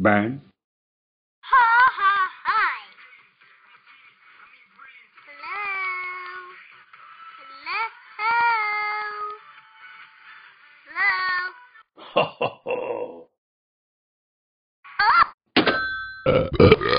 Bang. Ha ha hi. Hello. Hello. Hello. Ho, ho, ho. Oh.